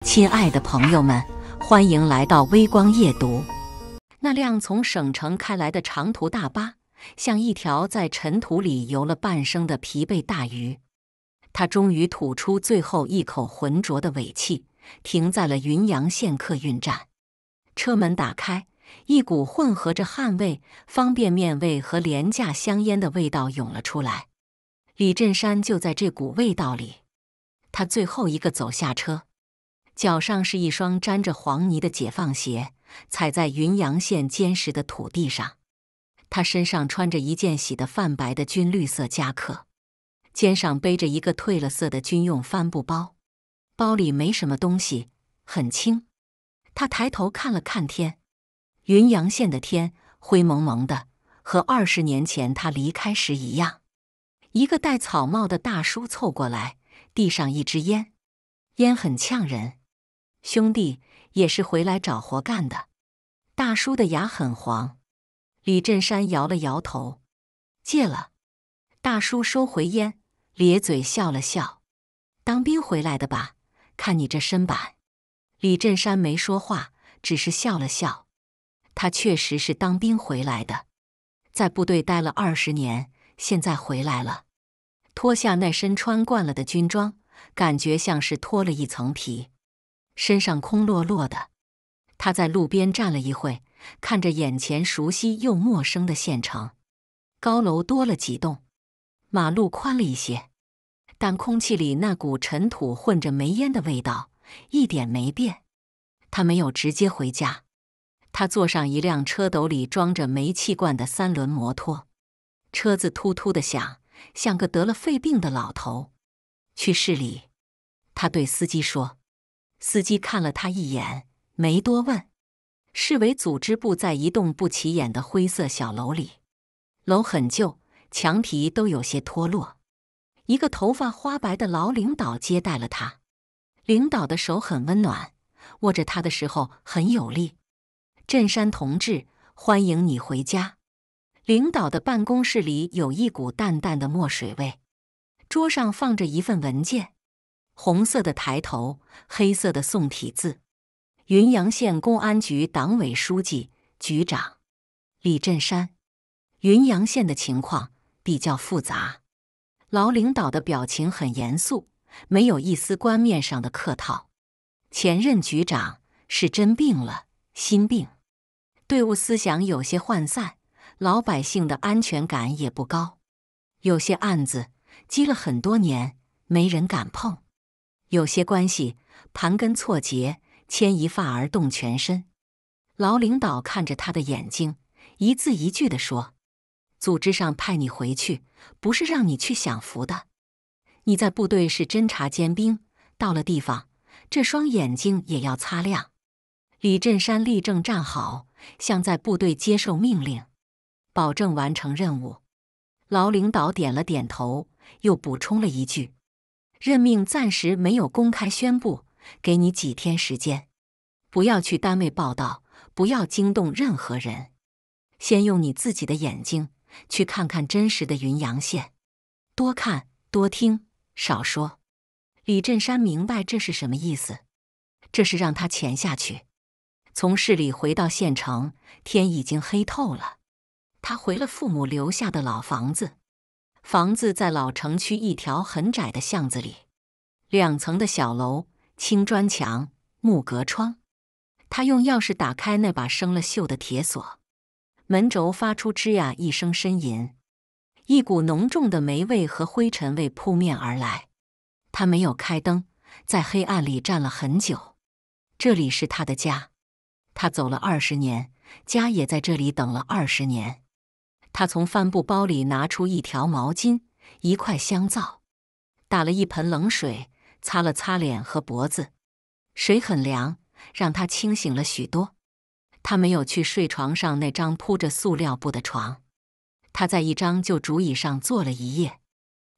親愛的朋友們，歡迎來到微光夜讀。那輛從省城開來的長途大巴，像一條在塵土裡游了半生的疲憊大魚。它終於吐出最後一口渾濁的尾氣，停在了雲陽縣客運站。車門打開，一股混合着汗味、方便面味和廉價香煙的味道湧了出來。李振山就在這股味道裡。他最後一個走下車，腳上是一雙沾着黃泥的解放鞋，踩在雲陽縣堅實的土地上。他身上穿着一件洗得泛白的軍綠色夾克，肩上背着一個褪了色的軍用帆布包，包裡沒什麼東西，很輕。他抬頭看了看天，雲陽縣的天灰蒙蒙的，和20年前他離開時一樣。一個戴草帽的大叔湊過來，遞上一支煙，煙很嗆人。兄弟，也是回來找活幹的。大叔的牙很黃。李振山搖了搖頭，戒了。大叔收回烟，咧嘴笑了笑。當兵回來的吧？看你這身板。李振山沒說話，只是笑了笑。他確實是當兵回來的，在部隊待了20年，現在回來了。脫下那身穿慣了的軍裝，感覺像是脫了一層皮，身上空落落的。他在路邊站了一會，看着眼前熟悉又陌生的縣城，高樓多了幾棟，馬路寬了一些，但空氣裡那股塵土混着煤煙的味道一點沒變。他沒有直接回家，他坐上一輛車斗裡裝着煤氣罐的3輪摩托，車子突突地響，像個得了肺病的老頭。去市裡，他對司機說。司機看了他一眼，沒多問。市委組織部在一棟不起眼的灰色小樓裡，樓很舊，牆皮都有些脫落。一個頭髮花白的老領導接待了他，領導的手很溫暖，握着他的時候很有力。振山同志，歡迎你回家。領導的辦公室裡有一股淡淡的墨水味，桌上放着一份文件，紅色的抬頭，黑色的宋體字。雲陽縣公安局黨委書記、局長李振山。雲陽縣的情況比較複雜。老領導的表情很嚴肅，沒有一絲冠冕上的客套。前任局長是真病了，心病，隊伍思想有些渙散，老百姓的安全感也不高。有些案子積了很多年，沒人敢碰。有些關係盤根錯節，牽一髮而動全身。老領導看着他的眼睛，一字一句地說：組織上派你回去，不是讓你去享福的。你在部隊是偵察尖兵，到了地方，這雙眼睛也要擦亮。李振山立正站好，像在部隊接受命令，保證完成任務。老領導點了點頭，又補充了一句：任命暫時沒有公開宣布，給你幾天時間，不要去單位報道，不要驚動任何人，先用你自己的眼睛去看看真實的雲陽縣，多看多聽，少說。李振山明白這是什麼意思，這是讓他潛下去。從市裡回到縣城，天已經黑透了。他回了父母留下的老房子，房子在老城區一條很窄的巷子裡，2層的小樓，青磚牆，木格窗。他用鑰匙打開那把生了鏽的鐵鎖，門軸發出吱呀一聲呻吟，一股濃重的霉味和灰塵味撲面而來。他沒有開燈，在黑暗裡站了很久。這裡是他的家，他走了20年，家也在這裡等了20年。他從帆布包裡拿出一條毛巾，一塊香皂，打了一盆冷水，擦了擦臉和脖子。水很涼，讓他清醒了許多。他沒有去睡床上那張鋪着塑料布的床，他在一張舊竹椅上坐了一夜。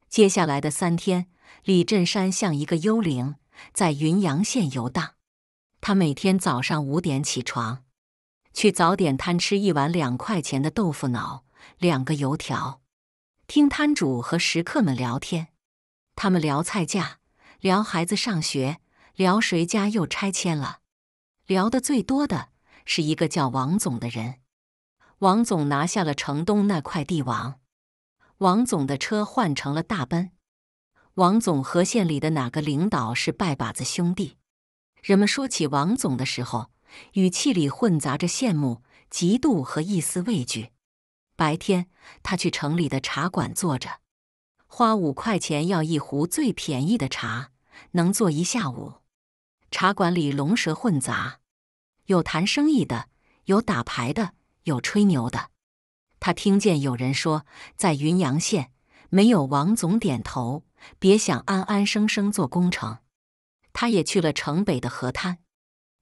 接下來的3天，李振山像一個幽靈，在雲陽縣遊蕩。他每天早上5點起床，去早點攤吃一碗2塊錢的豆腐腦，2個油條，聽攤主和食客們聊天。他們聊菜價，聊孩子上學，聊誰家又拆遷了。聊得最多的是一個叫王總的人。王總拿下了城東那塊地王。王總的車換成了大奔。王總和縣裡的哪個領導是拜把子兄弟？人們說起王總的時候，語氣裡混雜着羨慕、嫉妒和一絲畏懼。白天，他去城裡的茶館坐着，花5塊錢要一壺最便宜的茶，能坐一下午。茶館裡龍蛇混雜，有談生意的，有打牌的，有吹牛的。他聽見有人說，在雲陽縣沒有王總點頭，別想安安生生做工程。他也去了城北的河灘，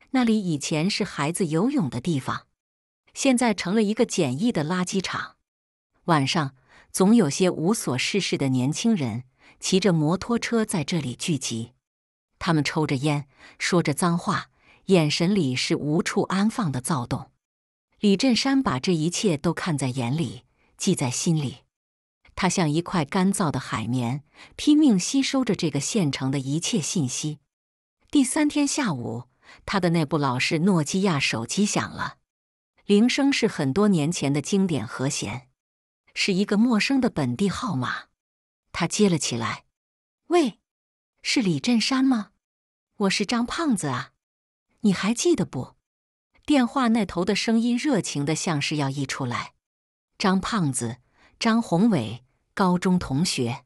那裡以前是孩子游泳的地方，現在成了一個簡易的垃圾場。晚上總有些無所事事的年輕人騎着摩托車在這裡聚集，他們抽着煙，說着髒話，眼神裡是無處安放的躁動。李振山把這一切都看在眼裡，記在心裡。他像一塊乾燥的海綿，拼命吸收着這個縣城的一切信息。第3天下午，他的那部老式諾基亞手機響了，鈴聲是很多年前的經典和弦，是一個陌生的本地號碼。他接了起來：“喂，是李振山嗎？我是張胖子啊，你還記得不？”電話那頭的聲音熱情的像是要溢出來。張胖子，張宏偉，高中同學，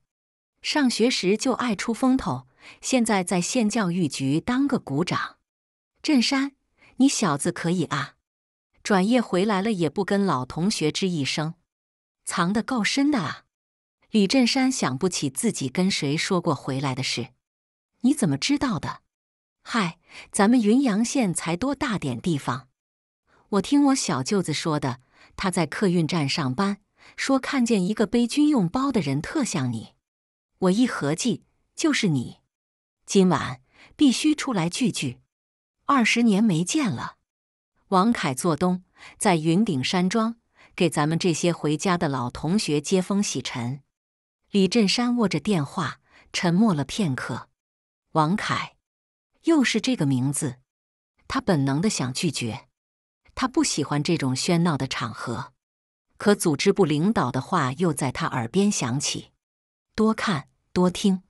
上學時就愛出風頭，現在在縣教育局當個股長。振山，你小子可以啊，轉業回來了也不跟老同學吱一聲，藏得夠深的啊。李振山想不起自己跟誰說過回來的事。你怎麼知道的？嗨，咱們雲陽縣才多大點地方，我聽我小舅子說的，他在客運站上班，說看見一個背軍用包的人特像你。我一合計，就是你。今晚必須出來聚聚，20年沒見了。王凱做東，在雲頂山莊，給咱們這些回家的老同學接風洗塵。李振山握着電話，沉默了片刻。王凱，又是這個名字，他本能地想拒絕。他不喜歡這種喧鬧的場合，可組織部領導的話又在他耳邊響起：多看多聽。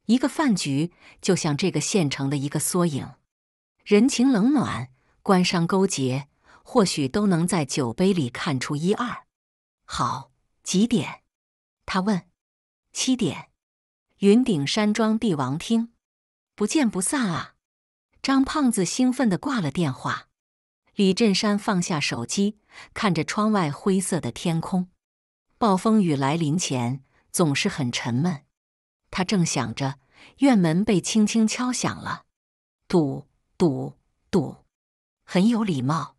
一個飯局就像這個縣城的一個縮影，人情冷暖、官商勾結，或許都能在酒杯裡看出一二。好，幾點？他問。7點。雲頂山莊帝王廳，不見不散啊！張胖子興奮地掛了電話。李振山放下手機，看着窗外灰色的天空。暴風雨來臨前總是很沉悶。他正想着，院門被輕輕敲響了，嘟嘟嘟，很有禮貌。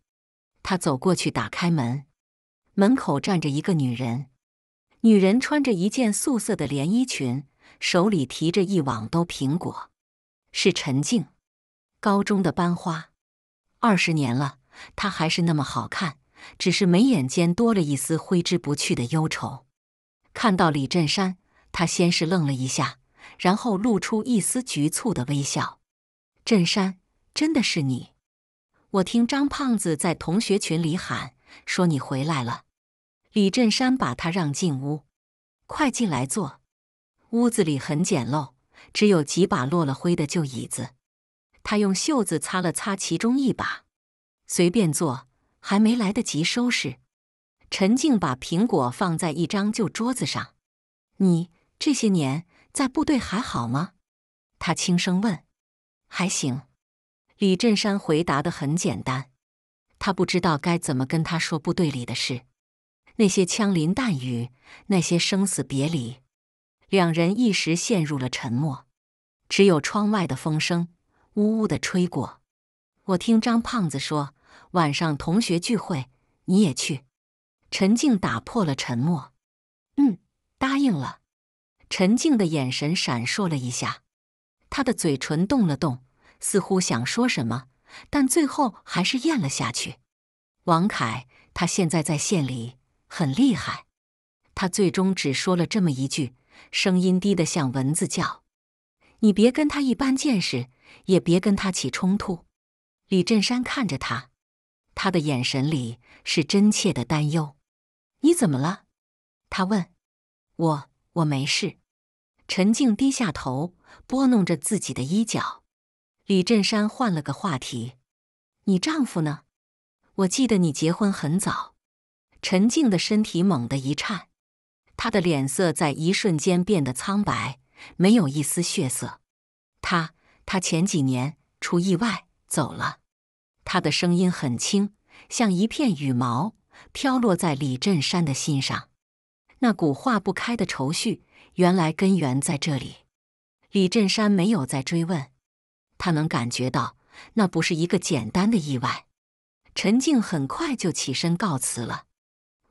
他走過去打開門，門口站着一個女人。女人穿着一件素色的連衣裙，手裡提着一网兜蘋果。是陳靜，高中的班花。20年了，她還是那麼好看，只是眉眼間多了一絲揮之不去的憂愁。看到李振山，她先是愣了一下，然後露出一絲局促的微笑。振山，真的是你？我聽張胖子在同學群裡喊，說你回來了。李振山把他讓進屋，快進來坐。屋子裡很簡陋，只有幾把落了灰的舊椅子。他用袖子擦了擦其中一把，隨便坐，還沒來得及收拾。陳靜把蘋果放在一張舊桌子上。你這些年在部隊還好嗎？他輕聲問。還行。李振山回答得很簡單。他不知道該怎麼跟他說部隊裡的事，那些槍林彈雨，那些生死別離。兩人一時陷入了沉默，只有窗外的風聲嗚嗚地吹過。我聽張胖子說，晚上同學聚會，你也去。陳靜打破了沉默。答應了。陳靜的眼神閃爍了一下，她的嘴唇動了動，似乎想說什麼，但最後還是咽了下去。王凱，他現在在縣裡很厲害。他最終只說了這麼一句，聲音低得像蚊子叫。你別跟他一般見識，也別跟他起衝突。李振山看着他，他的眼神裡是真切的擔憂。你怎麼了？他問。我沒事。陳靜低下頭，撥弄着自己的衣角。李振山換了個話題。你丈夫呢？我記得你結婚很早。陳靜的身體猛地一顫，她的臉色在一瞬間變得蒼白，沒有一絲血色。他前幾年出意外走了。她的聲音很輕，像一片羽毛，飄落在李振山的心上。那股化不開的愁緒，原來根源在這裡。李振山沒有再追問，他能感覺到那不是一個簡單的意外。陳靜很快就起身告辭了。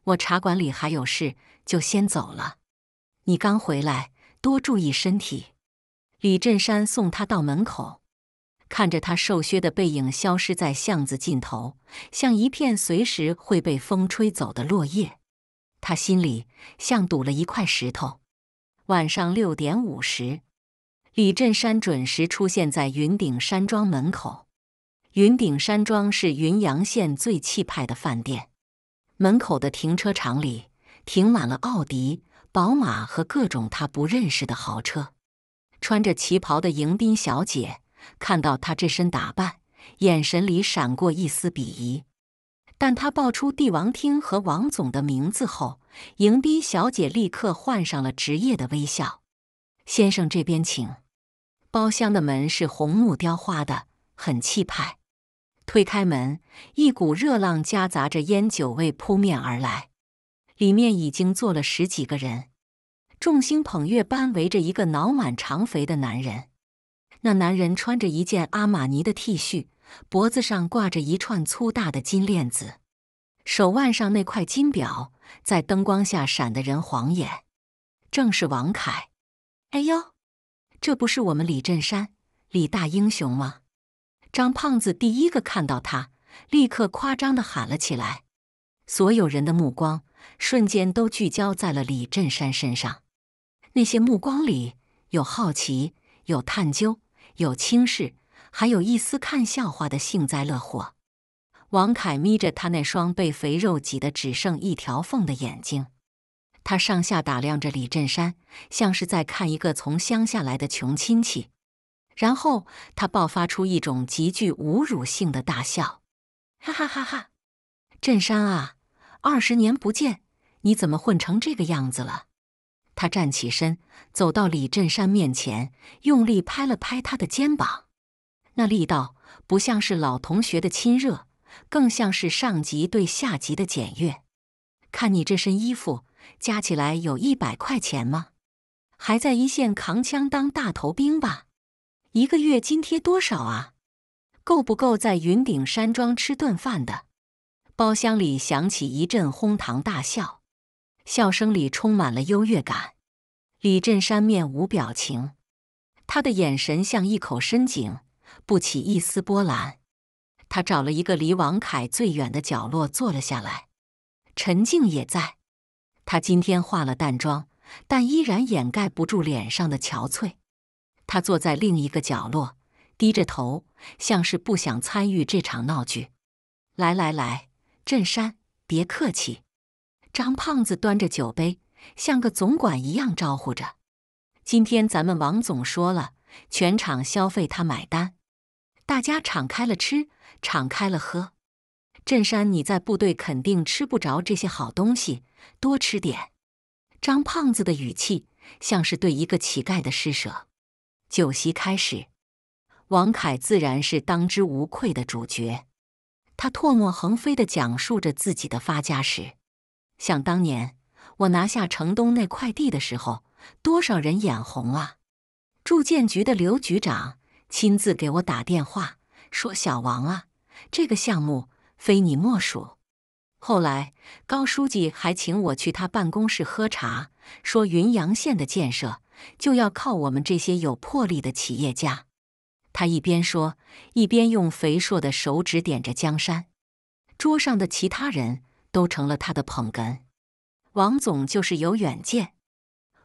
我茶館裡還有事，就先走了。你剛回來，多注意身體。李振山送他到門口，看着他瘦削的背影消失在巷子盡頭，像一片隨時會被風吹走的落葉。他心裡像堵了一塊石頭。晚上6點50，李振山準時出現在雲頂山莊門口。雲頂山莊是雲陽縣最氣派的飯店，門口的停車場裡停滿了奧迪、寶馬和各種他不認識的豪車。穿着旗袍的迎賓小姐看到他這身打扮，眼神裡閃過一絲鄙夷。但他報出帝王廳和王總的名字後，迎賓小姐立刻換上了職業的微笑。先生這邊請。包廂的門是紅木雕花的，很氣派。推開門，一股熱浪夾雜着煙酒味撲面而來。裡面已經坐了10幾個人，眾星捧月般圍着一個腦滿腸肥的男人。那男人穿着一件阿瑪尼的 T 恤，脖子上掛着一串粗大的金鏈子，手腕上那塊金錶在燈光下閃得人晃眼。正是王凱。哎呦，這不是我們李振山，李大英雄嗎？張胖子第一個看到他，立刻誇張地喊了起來。所有人的目光瞬間都聚焦在了李振山身上。那些目光裡有好奇，有探究，有輕視，還有一絲看笑話的幸災樂禍。王凱眯着他那雙被肥肉擠得只剩一條縫的眼睛，他上下打量着李振山，像是在看一個從鄉下來的窮親戚。然後他爆發出一種極具侮辱性的大笑，哈哈哈哈！振山啊，20年不見，你怎麼混成這個樣子了？他站起身，走到李振山面前，用力拍了拍他的肩膀。那力道不像是老同學的親熱，更像是上級對下級的檢閱。看你這身衣服，加起來有100塊錢嗎？還在一線扛槍當大頭兵吧？1個月津貼多少啊？夠不夠在雲頂山莊吃頓飯的？包廂裡響起一陣鬨堂大笑，笑聲裡充滿了優越感。李振山面無表情，他的眼神像一口深井，不起一絲波瀾。他找了一個離王凱最遠的角落坐了下來。陳靜也在，他今天化了淡妝，但依然掩蓋不住臉上的憔悴。他坐在另一個角落，低着頭，像是不想參與這場鬧劇。來來來，振山，別客氣。張胖子端着酒杯，像個總管一樣招呼着。今天咱們王總說了，全場消費他買單，大家敞開了吃，敞開了喝。振山，你在部隊肯定吃不着這些好東西，多吃點。張胖子的語氣像是對一個乞丐的施捨。酒席開始，王凱自然是當之無愧的主角。他唾沫橫飛地講述着自己的發家史。想當年，我拿下城東那塊地的時候，多少人眼紅啊！住建局的劉局長親自給我打電話，說：“小王啊，這個項目非你莫屬。”後來，高書記還請我去他辦公室喝茶，說雲陽縣的建設就要靠我們這些有魄力的企業家。他一邊說，一邊用肥碩的手指點着江山。桌上的其他人都成了他的捧哏。王總就是有遠見。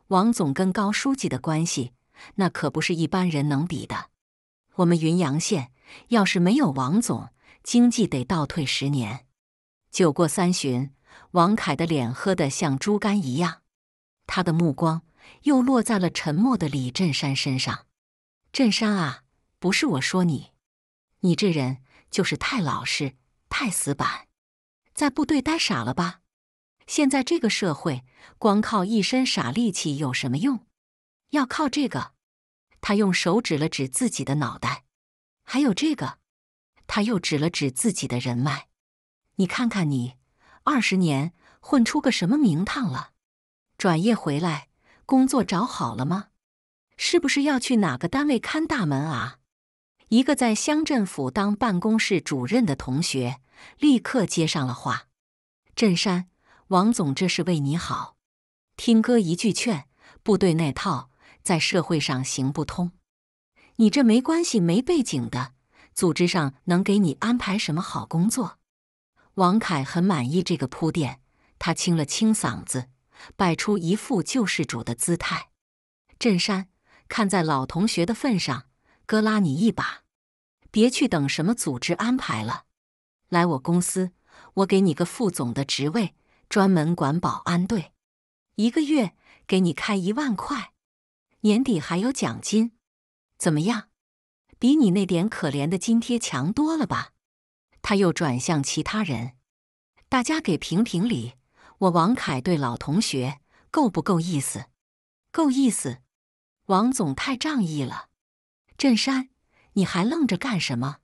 王總跟高書記的關係，那可不是一般人能比的。我們雲陽縣要是沒有王總，經濟得倒退10年。酒過3巡，王凱的臉喝得像豬肝一樣，他的目光又落在了沉默的李振山身上。振山啊，不是我說你，你這人就是太老實，太死板，在部隊待傻了吧？現在這個社會，光靠一身傻力氣有什麼用？要靠這個。他用手指了指自己的腦袋，還有這個，他又指了指自己的人脈。你看看你，20年混出個什麼名堂了？轉業回來，工作找好了嗎？是不是要去哪個單位看大門啊？一個在鄉鎮府當辦公室主任的同學立刻接上了話：振山，王總這是為你好。聽哥一句勸，部隊那套在社會上行不通。你這沒關係沒背景的，組織上能給你安排什麼好工作？王凱很滿意這個鋪墊，他清了清嗓子，擺出一副救世主的姿態。振山，看在老同學的份上，哥拉你一把，別去等什麼組織安排了，來我公司，我給你個副總的職位，專門管保安隊，1個月給你開1萬塊，年底還有獎金，怎麼樣？比你那點可憐的津貼強多了吧？他又轉向其他人，大家給評評理，我王凱對老同學夠不夠意思？夠意思。王總太仗義了。振山，你還愣着幹什麼？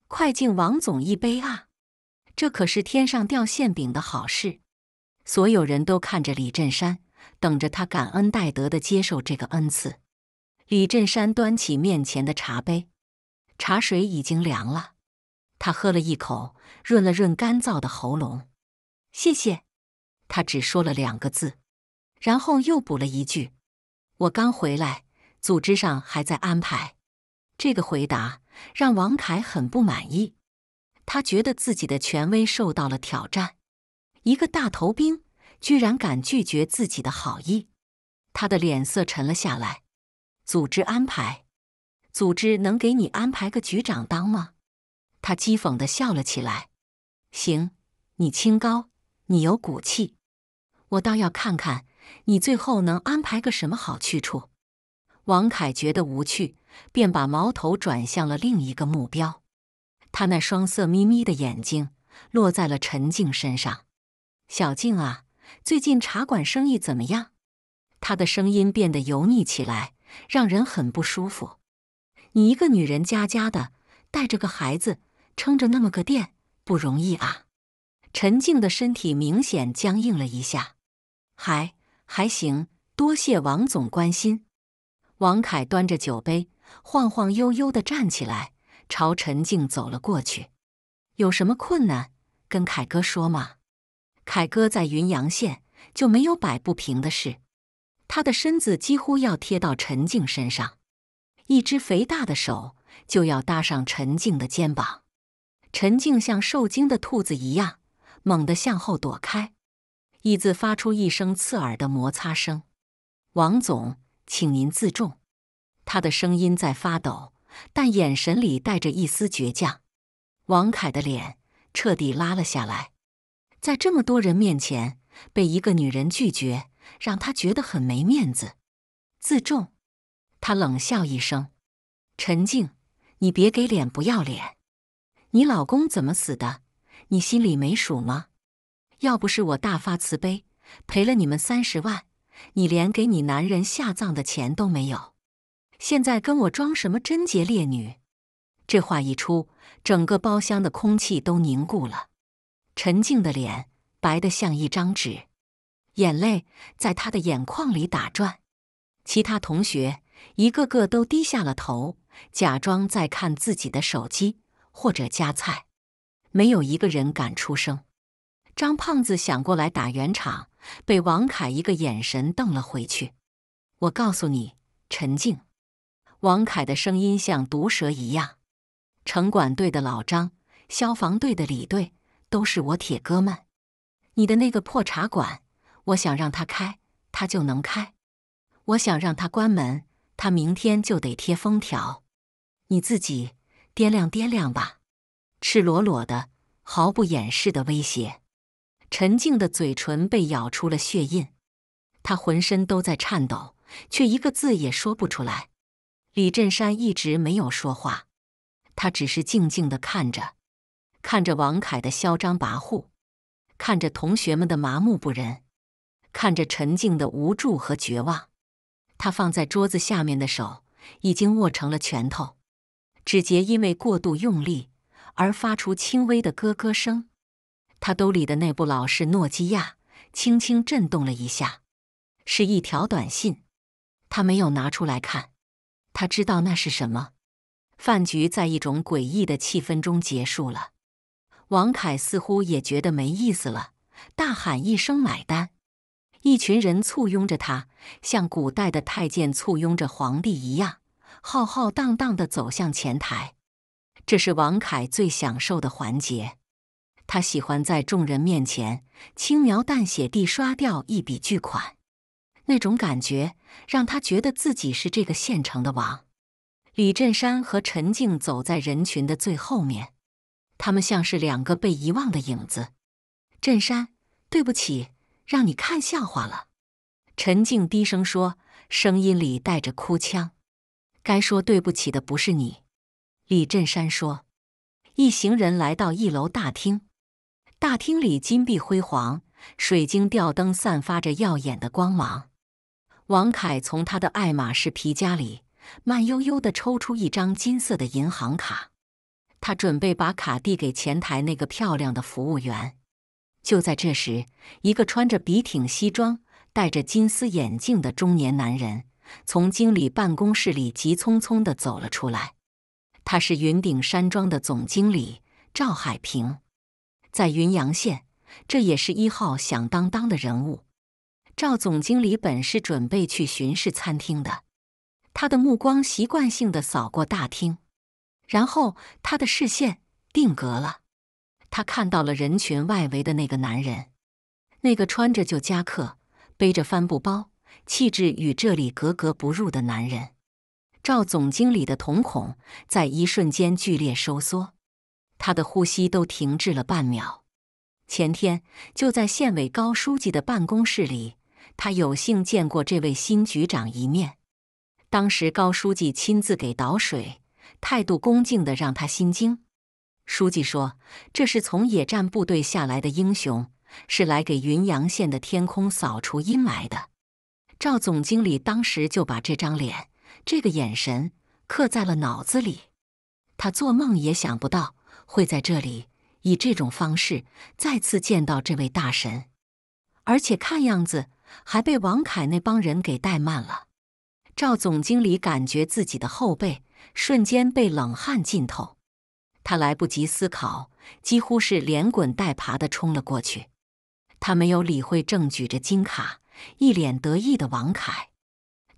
快敬王總一杯啊！這可是天上掉餡餅的好事。所有人都看着李振山，等着他感恩戴德地接受這個恩賜。李振山端起面前的茶杯，茶水已經涼了。他喝了一口，潤了潤乾燥的喉嚨。謝謝。他只說了2個字，然後又補了一句：我剛回來，組織上還在安排。這個回答讓王凱很不滿意，他覺得自己的權威受到了挑戰。一個大頭兵居然敢拒絕自己的好意，他的臉色沉了下來。組織安排？組織能給你安排個局長當嗎？他譏諷地笑了起來。行，你清高，你有骨氣，我倒要看看你最後能安排個什麼好去處。王凱覺得無趣，便把矛頭轉向了另一個目標。他那雙色眯眯的眼睛落在了陳靜身上。小靜啊，最近茶館生意怎麼樣？他的聲音變得油膩起來，讓人很不舒服。你一個女人家家的，帶着個孩子，撐着那麼個店，不容易啊。陳靜的身體明顯僵硬了一下。還行，多謝王總關心。王凱端着酒杯，晃晃悠悠地站起來，朝陳靜走了過去。有什麼困難，跟凱哥說嘛。凱哥在雲陽縣就沒有擺不平的事。他的身子幾乎要貼到陳靜身上，一隻肥大的手就要搭上陳靜的肩膀。陳靜像受驚的兔子一樣，猛地向後躲開。椅子發出一聲刺耳的摩擦聲。王總，請您自重。他的聲音在發抖，但眼神裡帶着一絲倔強。王凱的臉徹底拉了下來，在這麼多人面前被一個女人拒絕，讓他覺得很沒面子。自重？他冷笑一聲。陳靜，你別給臉不要臉。你老公怎麼死的？你心裡沒數嗎？要不是我大發慈悲，賠了你們30萬，你連給你男人下葬的錢都沒有。現在跟我裝什麼貞潔烈女？這話一出，整個包廂的空氣都凝固了。陳靜的臉白得像一張紙，眼淚在她的眼眶裡打轉。其他同學一個個都低下了頭，假裝在看自己的手機或者夾菜，沒有一個人敢出聲。張胖子想過來打圓場，被王凱一個眼神瞪了回去。我告訴你，陳靜。王凱的聲音像毒蛇一樣。城管隊的老張，消防隊的李隊，都是我鐵哥們。你的那個破茶館，我想讓他開，他就能開；我想讓他關門，他明天就得貼封條。你自己掂量掂量吧。赤裸裸的、毫不掩飾的威脅。陳靜的嘴唇被咬出了血印，她渾身都在顫抖，卻一個字也說不出來。李振山一直沒有說話，他只是靜靜地看着，看着王凱的囂張跋扈，看着同學們的麻木不仁，看着陳靜的無助和絕望。他放在桌子下面的手已經握成了拳頭，指節因為過度用力而發出輕微的咯咯聲。他兜裡的那部老式諾基亞輕輕震動了一下，是一條短信。他沒有拿出來看，他知道那是什麼。飯局在一種詭異的氣氛中結束了。王凱似乎也覺得沒意思了，大喊一聲買單。一群人簇擁着他，像古代的太監簇擁着皇帝一樣，浩浩蕩蕩地走向前台。這是王凱最享受的環節。他喜歡在眾人面前輕描淡寫地刷掉一筆巨款，那種感覺讓他覺得自己是這個縣城的王。李振山和陳靜走在人群的最後面，他們像是兩個被遺忘的影子。振山，對不起，讓你看笑話了。陳靜低聲說，聲音裡帶着哭腔。該說對不起的不是你。李振山說。一行人來到1樓大廳，大廳裡金碧輝煌，水晶吊燈散發着耀眼的光芒。王凱從他的愛馬仕皮夾裡慢悠悠地抽出一張金色的銀行卡，他準備把卡遞給前台那個漂亮的服務員。就在這時，一個穿着筆挺西裝、戴着金絲眼鏡的中年男人從經理辦公室裡急匆匆地走了出來。他是雲頂山莊的總經理趙海平，在雲陽縣，這也是1號響當當的人物。趙總經理本是準備去巡視餐廳的，他的目光習慣性地掃過大廳，然後他的視線定格了。他看到了人群外圍的那個男人，那個穿着舊夾克、背着帆布包、氣質與這裡格格不入的男人。趙總經理的瞳孔在一瞬間劇烈收縮，他的呼吸都停滯了半秒。前天就在縣委高書記的辦公室裡，他有幸見過這位新局長一面。當時高書記親自給倒水，態度恭敬地讓他心驚。書記說，這是從野戰部隊下來的英雄，是來給雲陽縣的天空掃除陰霾的。趙總經理當時就把這張臉、這個眼神刻在了腦子裡。他做夢也想不到會在這裡以這種方式再次見到這位大神，而且看樣子還被王凱那幫人給怠慢了。趙總經理感覺自己的後背瞬間被冷汗浸透，他來不及思考，幾乎是連滾帶爬地衝了過去。他沒有理會正舉着金卡、一臉得意的王凱，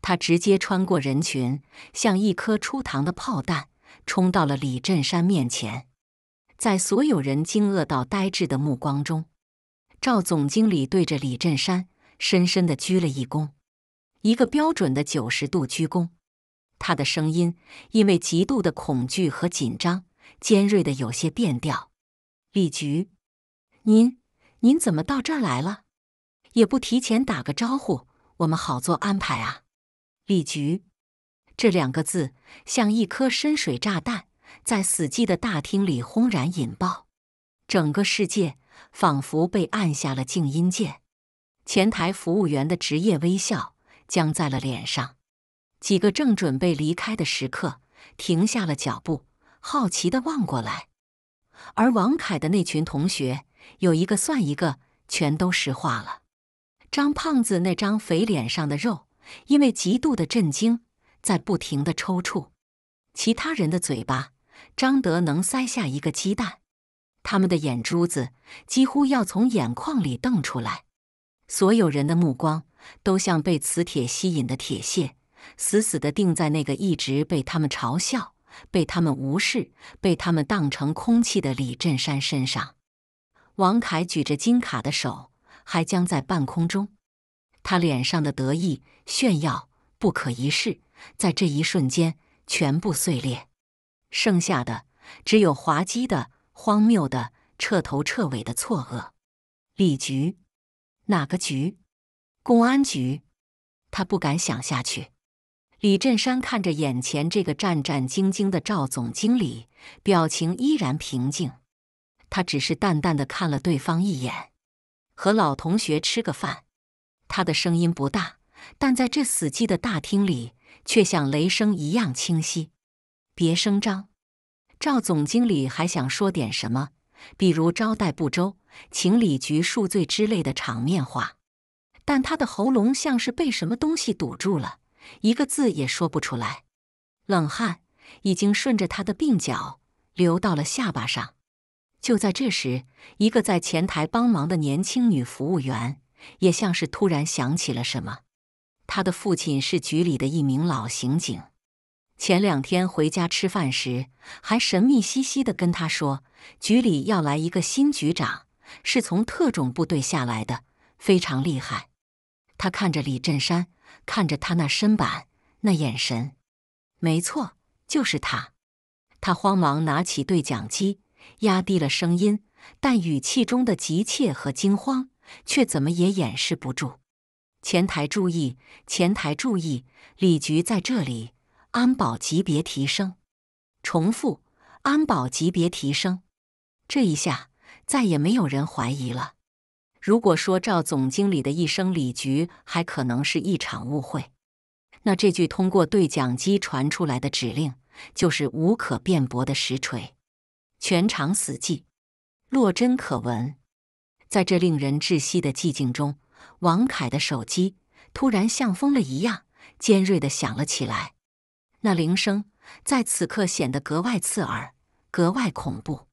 他直接穿過人群，像一顆出膛的炮彈，衝到了李振山面前。在所有人驚愕到呆滯的目光中，趙總經理對着李振山深深地鞠了一躬，一個標準的90度鞠躬。他的聲音因為極度的恐懼和緊張，尖銳的有些變調。李局，您怎麼到這兒來了？也不提前打個招呼，我們好做安排啊。李局，這2個字像一顆深水炸彈，在死寂的大廳裡轟然引爆，整個世界仿佛被按下了靜音鍵。前台服務員的職業微笑僵在了臉上，幾個正準備離開的食客停下了腳步，好奇地望過來。而王凱的那群同學有一個算一個，全都石化了。張胖子那張肥臉上的肉因為極度的震驚在不停地抽搐，其他人的嘴巴張得能塞下一個雞蛋，他們的眼珠子幾乎要從眼眶裡瞪出來。所有人的目光都像被磁鐵吸引的鐵屑，死死地定在那個一直被他們嘲笑、被他們無視、被他們當成空氣的李振山身上。王凱舉着金卡的手還僵在半空中，他臉上的得意、炫耀、不可一世，在這一瞬間全部碎裂。剩下的只有滑稽的、荒謬的、徹頭徹尾的錯愕。李局？哪個局？公安局？他不敢想下去。李振山看着眼前這個戰戰兢兢的趙總經理，表情依然平靜。他只是淡淡地看了對方一眼。和老同學吃個飯。他的聲音不大，但在這死寂的大廳裡，卻像雷聲一樣清晰。別聲張。趙總經理還想說點什麼，比如招待不周、請李局恕罪之類的場面話，但他的喉嚨像是被什麼東西堵住了，一個字也說不出來。冷汗已經順着他的鬢角流到了下巴上。就在這時，一個在前台幫忙的年輕女服務員也像是突然想起了什麼。她的父親是局裡的一名老刑警，前2天回家吃飯時，還神秘兮兮地跟他說，局裡要來一個新局長，是從特種部隊下來的，非常厲害。他看着李振山，看着他那身板，那眼神。沒錯，就是他。他慌忙拿起对講機，壓低了聲音，但語氣中的急切和驚慌卻怎麼也掩飾不住。前台注意，前台注意，李局在這裡，安保級別提升。重複，安保級別提升。這一下再也沒有人懷疑了。如果說趙總經理的一聲李局還可能是一場誤會，那這句通過對講機傳出來的指令就是無可辯駁的實錘。全場死寂，落針可聞。在這令人窒息的寂靜中，王凱的手機突然像瘋了一樣尖銳地響了起來。那鈴聲在此刻顯得格外刺耳，格外恐怖。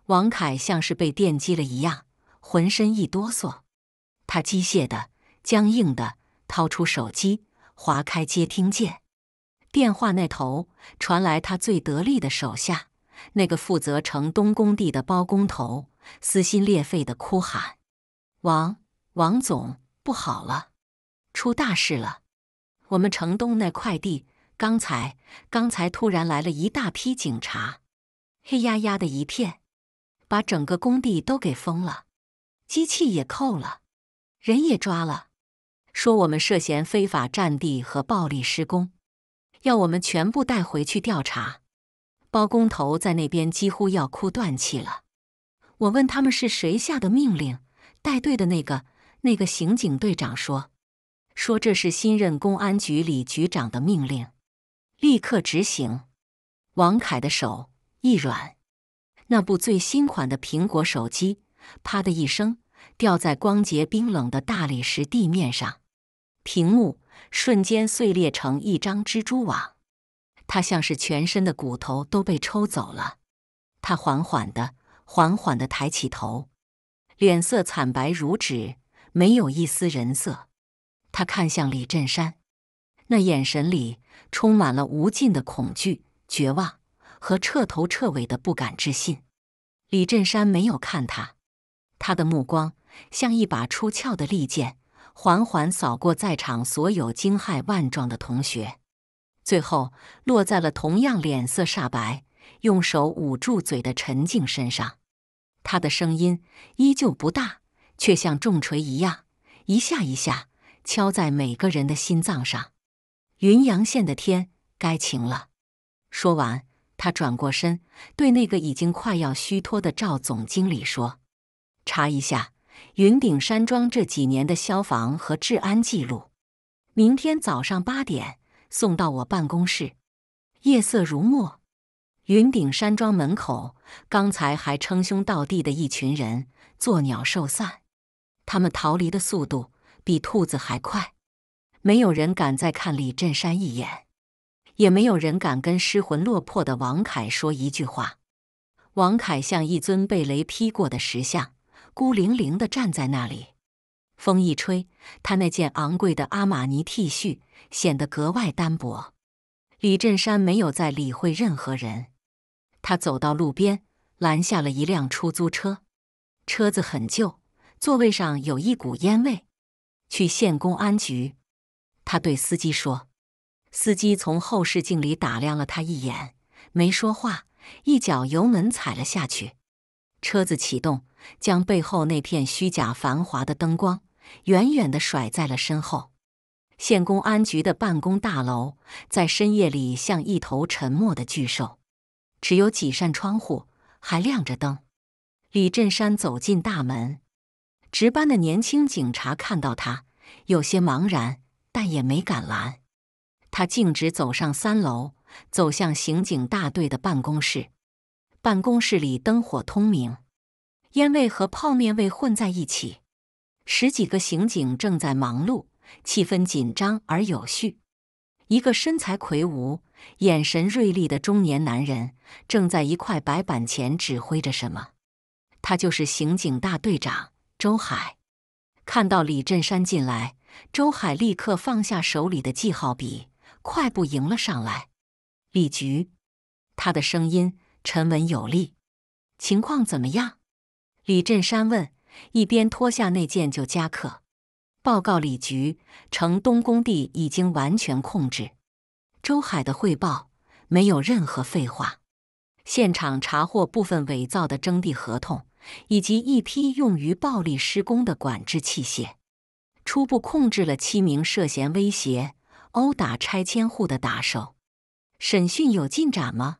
王凱像是被電擊了一樣，渾身一哆嗦。他機械的、僵硬的掏出手機，劃開接聽鍵。電話那頭傳來他最得力的手下，那個負責城東工地的包工頭，撕心裂肺地哭喊：“王總，不好了，出大事了！我們城東那塊地，剛才突然來了一大批警察，黑壓壓的一片，把整個工地都給封了，機器也扣了，人也抓了，說我們涉嫌非法佔地和暴力施工，要我們全部帶回去調查。”包工頭在那邊幾乎要哭斷氣了。我問他們是誰下的命令，帶隊的那個刑警隊長說這是新任公安局李局長的命令，立刻執行。王凱的手一軟，那部最新款的蘋果手機啪的一聲掉在光潔冰冷的大理石地面上，屏幕瞬間碎裂成一張蜘蛛網。他像是全身的骨頭都被抽走了。他緩緩地抬起頭，臉色慘白如紙，沒有一絲人色。他看向李振山，那眼神裡充滿了無盡的恐懼、絕望和徹頭徹尾的不敢置信。李振山沒有看他，他的目光像一把出鞘的利劍，緩緩掃過在場所有驚駭萬狀的同學，最後落在了同樣臉色煞白、用手捂住嘴的陳靜身上。他的聲音依舊不大，卻像重錘一樣，一下一下敲在每個人的心臟上。雲陽縣的天該晴了。說完，他轉過身，對那個已經快要虛脫的趙總經理說：“查一下雲頂山莊這幾年的消防和治安記錄，明天早上8點。”送到我辦公室。夜色如墨，雲頂山莊門口，剛才還稱兄道弟的一群人作鳥獸散，他們逃離的速度比兔子還快。沒有人敢再看李振山一眼，也沒有人敢跟失魂落魄的王凱說一句話。王凱像一尊被雷劈過的石像，孤零零地站在那裡。風一吹，他那件昂貴的阿瑪尼 T 恤顯得格外單薄。李振山沒有再理會任何人，他走到路邊，攔下了一輛出租車。車子很舊，座位上有一股煙味。去縣公安局，他對司機說。司機從後視鏡裡打量了他一眼，沒說話，一腳油門踩了下去。車子啟動，將背後那片虛假繁華的燈光遠遠地甩在了身後。縣公安局的辦公大樓在深夜裡像一頭沉默的巨獸，只有幾扇窗戶還亮着燈。李振山走進大門，值班的年輕警察看到他，有些茫然，但也沒敢攔。他徑直走上3樓，走向刑警大隊的辦公室。辦公室裡燈火通明，煙味和泡面味混在一起。10幾個刑警正在忙碌，氣氛緊張而有序。一個身材魁梧、眼神銳利的中年男人正在一塊白板前指揮着什麼。他就是刑警大隊長周海。看到李振山進來，周海立刻放下手裡的記號筆，快步迎了上來。李局，他的聲音沉穩有力。情況怎麼樣？李振山問，一邊脫下那件舊夾克。報告李局，城東工地已經完全控制。周海的匯報沒有任何廢話。現場查獲部分偽造的徵地合同，以及一批用於暴力施工的管制器械。初步控制了7名涉嫌威脅、毆打拆遷戶的打手。審訊有進展嗎？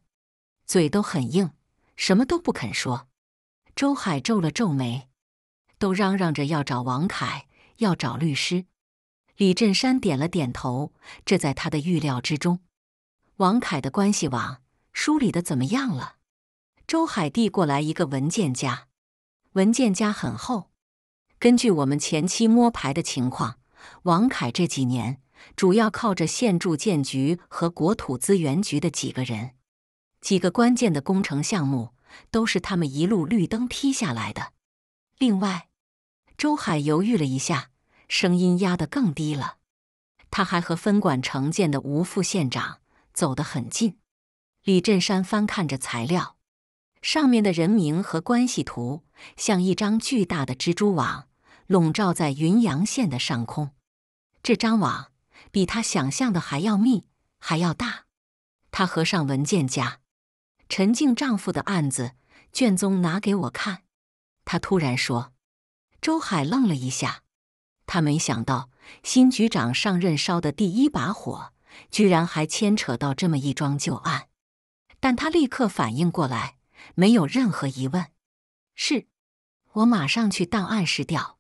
嘴都很硬，什麼都不肯說。周海皺了皺眉，都嚷嚷着要找王凱，要找律師。李振山點了點頭，這在他的預料之中。王凱的關係網梳理得怎麼樣了？周海遞過來一個文件夾，文件夾很厚。根據我們前期摸排的情況，王凱這幾年主要靠着縣住建局和國土資源局的幾個人，幾個關鍵的工程項目都是他們一路綠燈批下來的。另外，周海猶豫了一下，聲音壓得更低了。他還和分管城建的吳副縣長走得很近。李振山翻看着材料，上面的人名和關係圖像一張巨大的蜘蛛網，籠罩在雲陽縣的上空。這張網比他想象的還要密，還要大。他合上文件夾，陳靜丈夫的案子卷宗拿給我看。他突然說。周海愣了一下，他沒想到新局長上任燒的第一把火，居然還牽扯到這麼一樁舊案。但他立刻反應過來，沒有任何疑問。是，我馬上去檔案室調。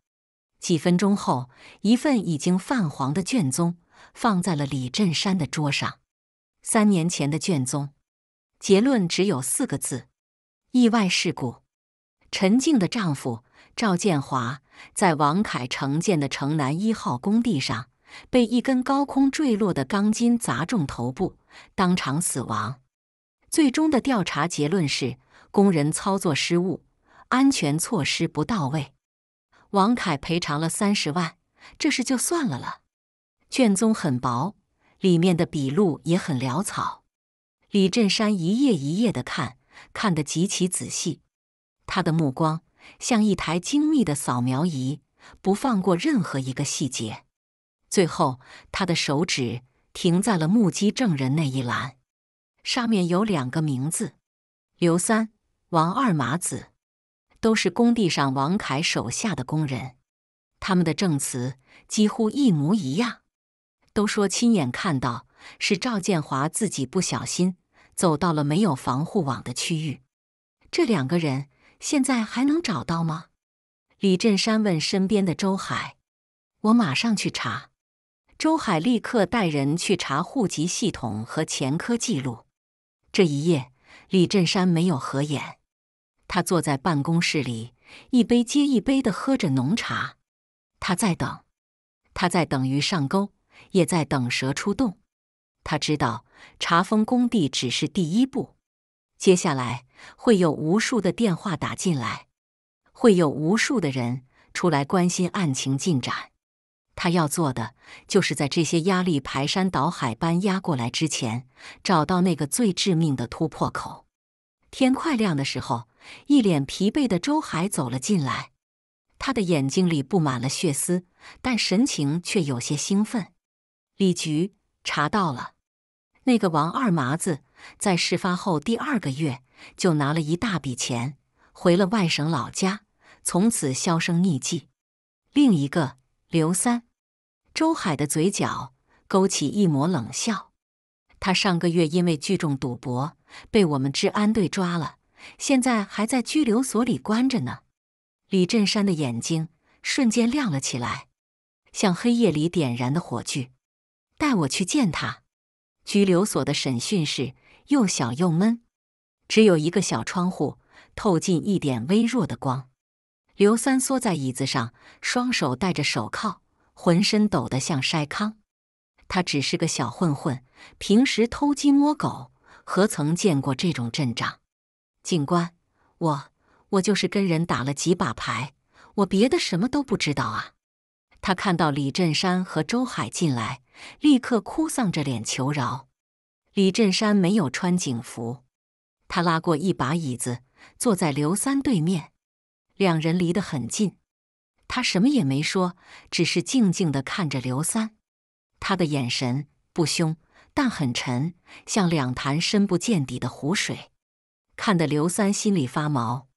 幾分鐘後，一份已經泛黃的卷宗放在了李振山的桌上。3年前的卷宗，結論只有4個字：意外事故。陳靜的丈夫趙建華在王凱承建的城南1號工地上，被一根高空墜落的鋼筋砸中頭部，當場死亡。最終的調查結論是工人操作失誤，安全措施不到位。王凱賠償了30萬，這事就算了。卷宗很薄，裡面的筆錄也很潦草。李振山一頁一頁地看，看得極其仔細。他的目光像一台精密的掃描儀，不放過任何一個細節。最後，他的手指停在了目擊證人那一欄，上面有2個名字：劉三、王二麻子，都是工地上王凱手下的工人。他們的證詞幾乎一模一樣，都說親眼看到是趙建華自己不小心走到了沒有防護網的區域。這2個人現在還能找到嗎？李振山問身邊的周海。我馬上去查。周海立刻帶人去查戶籍系統和前科記錄。這一夜，李振山沒有合眼，他坐在辦公室裡，一杯接一杯地喝着濃茶。他在等，他在等魚上鈎，也在等蛇出洞。他知道查封工地只是第一步，接下來會有無數的電話打進來，會有無數的人出來關心案情進展。他要做的就是在這些壓力排山倒海般壓過來之前，找到那個最致命的突破口。天快亮的時候，一臉疲憊的周海走了進來，他的眼睛裡布滿了血絲，但神情卻有些興奮。李局查到了，那個王二麻子在事發後第2個月就拿了一大筆錢，回了外省老家，從此销聲匿跡。另一個劉三，周海的嘴角勾起一抹冷笑。他上個月因為聚眾賭博被我們治安隊抓了，現在還在拘留所裡關着呢。李振山的眼睛瞬間亮了起來，像黑夜裡點燃的火炬。帶我去見他。拘留所的審訊室又小又悶，只有一個小窗戶透進一點微弱的光。劉三縮在椅子上，雙手戴着手銬，渾身抖得像筛糠。他只是個小混混，平時偷雞摸狗，何曾見過這種陣仗？警官，我就是跟人打了幾把牌，我別的什麼都不知道啊。他看到李振山和周海進來，立刻哭喪着臉求饒。李振山沒有穿警服，他拉過一把椅子，坐在劉三對面，兩人離得很近。他什麼也沒說，只是靜靜地看着劉三。他的眼神不凶，但很沉，像兩潭深不見底的湖水，看得劉三心裡發毛。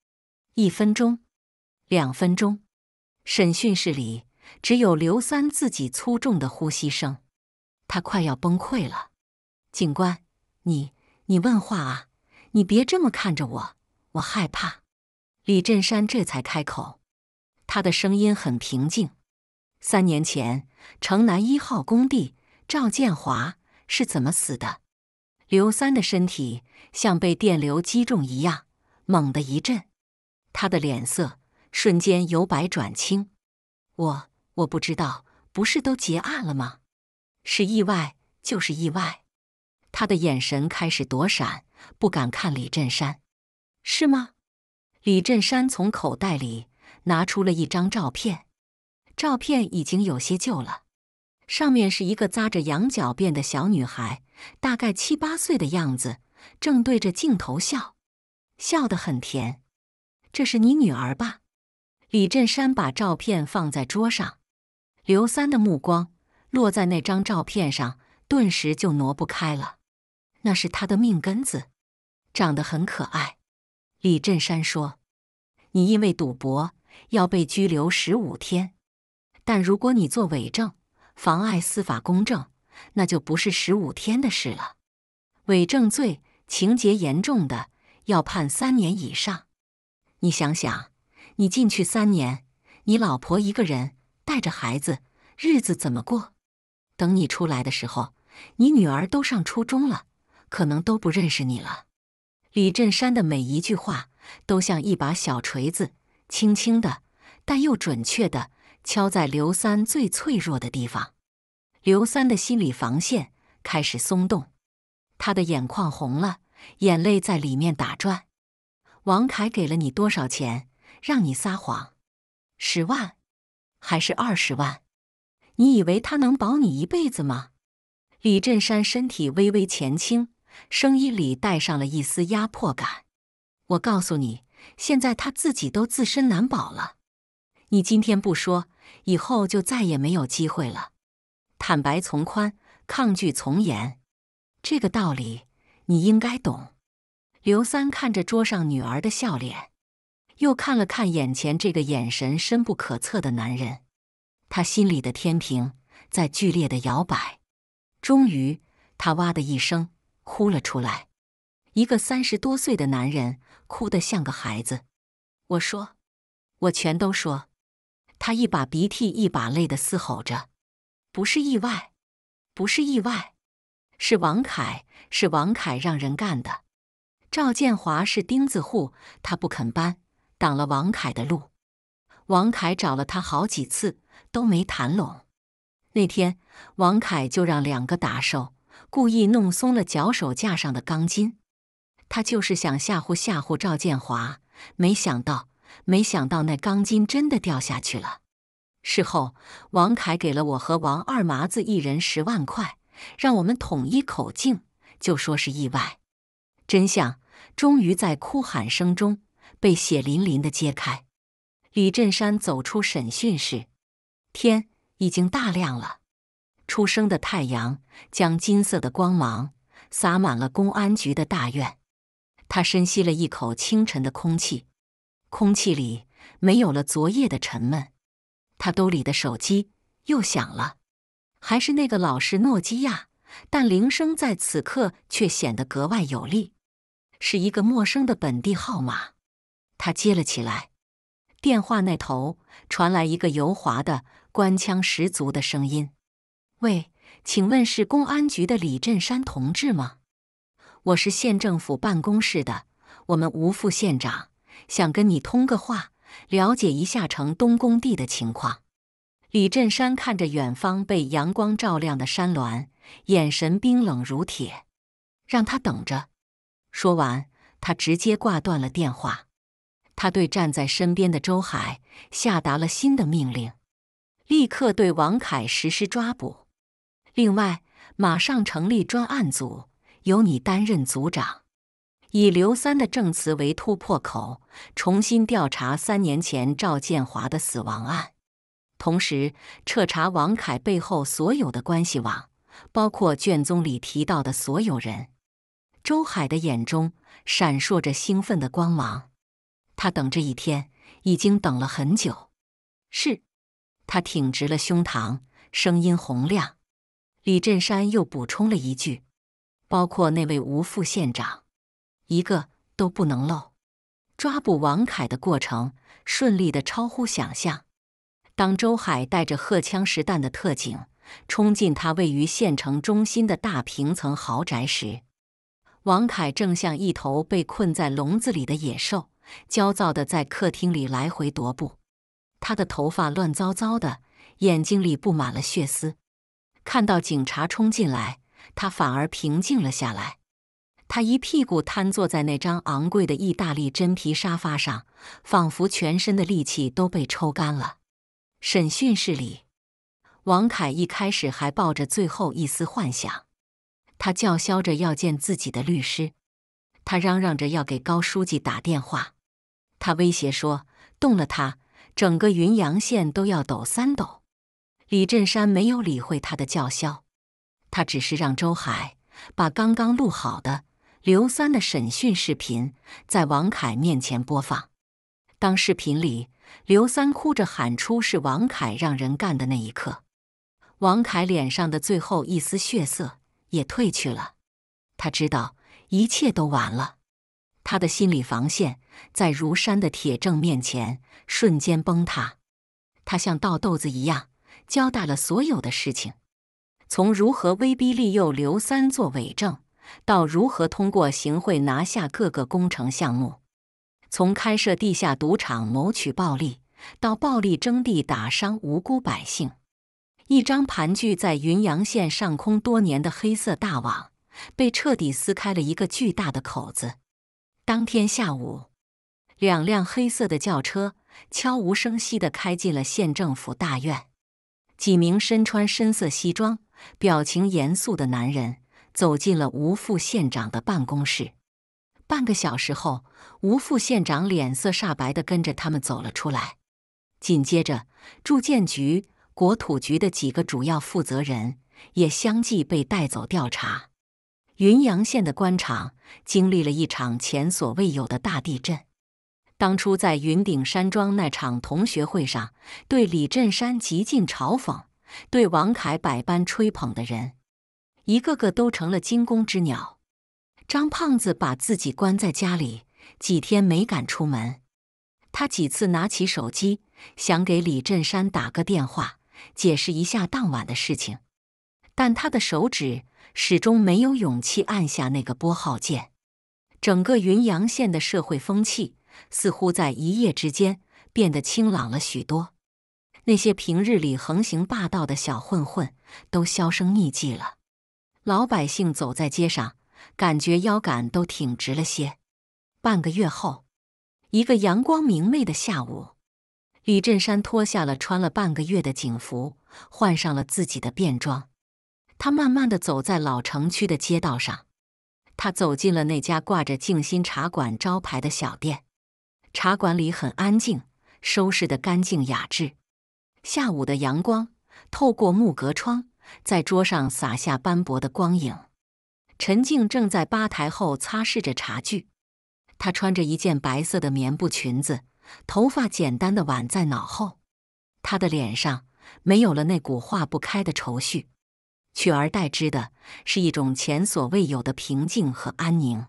1分鐘，2分鐘，審訊室裡只有劉三自己粗重的呼吸聲，他快要崩潰了。警官，你問話啊，你別這麼看着我，我害怕。李振山這才開口，他的聲音很平靜。3年前，城南1號工地，趙建華是怎麼死的？劉三的身體像被電流擊中一樣，猛地一震，他的臉色瞬間由白轉青。我不知道，不是都結案了嗎？是意外就是意外。他的眼神開始躲閃，不敢看李振山。是嗎？李振山從口袋裡拿出了一張照片，照片已經有些舊了，上面是一個紮着羊角辮的小女孩，大概7、8歲的樣子，正對着鏡頭笑，笑得很甜。這是你女兒吧？李振山把照片放在桌上，劉三的目光落在那張照片上，頓時就挪不開了。那是他的命根子，長得很可愛。李振山說，你因為賭博要被拘留15天，但如果你做偽證，妨礙司法公正，那就不是15天的事了。偽證罪情節嚴重的，要判3年以上。你想想，你進去3年，你老婆一個人帶着孩子，日子怎麼過？等你出來的時候，你女兒都上初中了，可能都不認識你了。李振山的每一句話都像一把小錘子，輕輕的，但又準確的敲在劉三最脆弱的地方。劉三的心理防線開始鬆動，他的眼眶紅了，眼淚在裡面打轉。王凱給了你多少錢，讓你撒謊？10萬，還是20萬？你以為他能保你一輩子嗎？李振山身體微微前傾，聲音裡帶上了一絲壓迫感。我告訴你，現在他自己都自身難保了。你今天不說，以後就再也沒有機會了。坦白從寬，抗拒從嚴，這個道理你應該懂。劉三看着桌上女兒的笑臉，又看了看眼前這個眼神深不可測的男人，他心裡的天平在劇烈的搖擺。終於，他哇的一聲哭了出來。一個30多歲的男人哭得像個孩子。我說，我全都說。他一把鼻涕一把淚地嘶吼着，不是意外，不是意外，是王凱，是王凱讓人幹的。趙建華是釘子戶，他不肯搬，擋了王凱的路。王凱找了他好幾次，都沒談攏。那天，王凱就讓2個打手故意弄鬆了腳手架上的鋼筋，他就是想嚇唬嚇唬趙建華，沒想到那鋼筋真的掉下去了。事後，王凱給了我和王二麻子一人10萬塊，讓我們統一口徑，就說是意外。真相終於在哭喊聲中被血淋淋地揭開。李振山走出審訊室，天已經大亮了，初升的太陽將金色的光芒灑滿了公安局的大院。他深吸了一口清晨的空氣，空氣裡沒有了昨夜的沉悶。他兜裡的手機又響了，還是那個老式諾基亞，但鈴聲在此刻卻顯得格外有力，是一個陌生的本地號碼。他接了起來，電話那頭傳來一個油滑的、官腔十足的聲音：“喂，請問是公安局的李振山同志嗎？我是縣政府辦公室的，我們吳副縣長想跟你通個話，了解一下城東工地的情況。”李振山看着遠方被陽光照亮的山巒，眼神冰冷如鐵。“讓他等着。”說完，他直接掛斷了電話。他對站在身邊的周海下達了新的命令：立刻對王凱實施抓捕。另外，馬上成立專案組，由你擔任組長，以劉三的證詞為突破口，重新調查3年前趙建華的死亡案，同時徹查王凱背後所有的關係網，包括卷宗裡提到的所有人。周海的眼中閃爍着興奮的光芒，他等這一天已經等了很久。是，他挺直了胸膛，聲音洪亮。李振山又補充了一句：“包括那位吳副縣長，一個都不能漏。”抓捕王凱的過程順利得超乎想象。當周海帶着荷槍實彈的特警衝進他位於縣城中心的大平層豪宅時，王凱正像一頭被困在籠子裡的野獸，焦躁地在客廳裡來回踱步。他的頭髮亂糟糟的，眼睛裡布滿了血絲。看到警察衝進來，他反而平靜了下來。他一屁股癱坐在那張昂貴的意大利真皮沙發上，仿佛全身的力氣都被抽乾了。審訊室裡，王凱一開始還抱着最後一絲幻想，他叫囂着要見自己的律師，他嚷嚷着要給高書記打電話，他威脅說動了他，整個雲陽縣都要抖3抖。李振山沒有理會他的叫囂，他只是讓周海把剛剛錄好的劉三的審訊視頻在王凱面前播放。當視頻裡劉三哭着喊出是王凱讓人幹的那一刻，王凱臉上的最後一絲血色也褪去了。他知道一切都完了，他的心理防線在如山的鐵證面前瞬間崩塌。他像倒豆子一樣交代了所有的事情，從如何威逼利誘劉三做偽證，到如何通過行賄拿下各個工程項目，從開設地下賭場謀取暴利，到暴力徵地打傷無辜百姓。一張盤踞在雲陽縣上空多年的黑色大網，被徹底撕開了一個巨大的口子。當天下午，2輛黑色的轎車悄無聲息地開進了縣政府大院。幾名身穿深色西裝、表情嚴肅的男人走進了吳副縣長的辦公室。半個小時後，吳副縣長臉色煞白地跟着他們走了出來。緊接着，住建局、國土局的幾個主要負責人也相繼被帶走調查。雲陽縣的官場經歷了一場前所未有的大地震。當初在雲頂山莊那場同學會上，對李振山極盡嘲諷，對王凱百般吹捧的人，一個個都成了驚弓之鳥。張胖子把自己關在家裡，幾天沒敢出門。他幾次拿起手機，想給李振山打個電話，解釋一下當晚的事情，但他的手指始終沒有勇氣按下那個撥號鍵。整個雲陽縣的社會風氣似乎在一夜之間變得清朗了許多，那些平日裡橫行霸道的小混混都销聲匿跡了。老百姓走在街上，感覺腰桿都挺直了些。半個月後，一個陽光明媚的下午，李振山脫下了穿了半個月的警服，換上了自己的便裝。他慢慢地走在老城區的街道上，他走進了那家掛着靜心茶館招牌的小店。茶館裡很安靜，收拾得乾淨雅致。下午的陽光透過木格窗，在桌上灑下斑駁的光影。陳靜正在吧台後擦拭着茶具，她穿着一件白色的棉布裙子，頭髮簡單地挽在腦後。她的臉上沒有了那股化不開的愁緒，取而代之的是一種前所未有的平靜和安寧。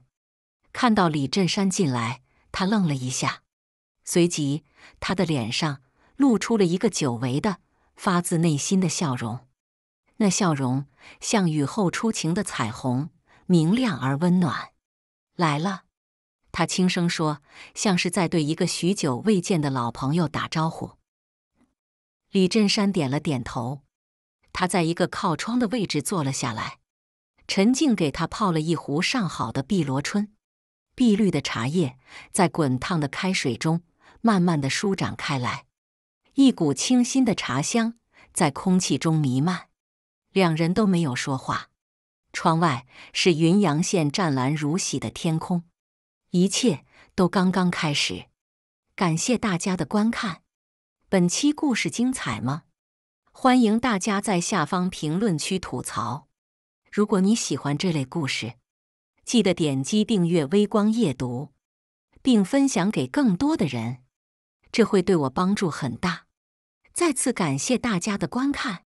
看到李振山進來，她愣了一下，隨即她的臉上露出了一個久違的、發自內心的笑容。那笑容像雨後初晴的彩虹，明亮而溫暖。來了，她輕聲說，像是在對一個許久未見的老朋友打招呼。李振山點了點頭，他在一個靠窗的位置坐了下來。陳靜給他泡了一壺上好的碧螺春，碧綠的茶葉在滾燙的開水中慢慢地舒展開來，一股清新的茶香在空氣中彌漫。兩人都沒有說話。窗外是雲陽縣湛藍如洗的天空，一切都剛剛開始。感謝大家的觀看。本期故事精彩嗎？歡迎大家在下方評論區吐槽。如果你喜歡這類故事，記得點擊訂閱微光夜讀，並分享給更多的人，這會對我幫助很大。再次感謝大家的觀看。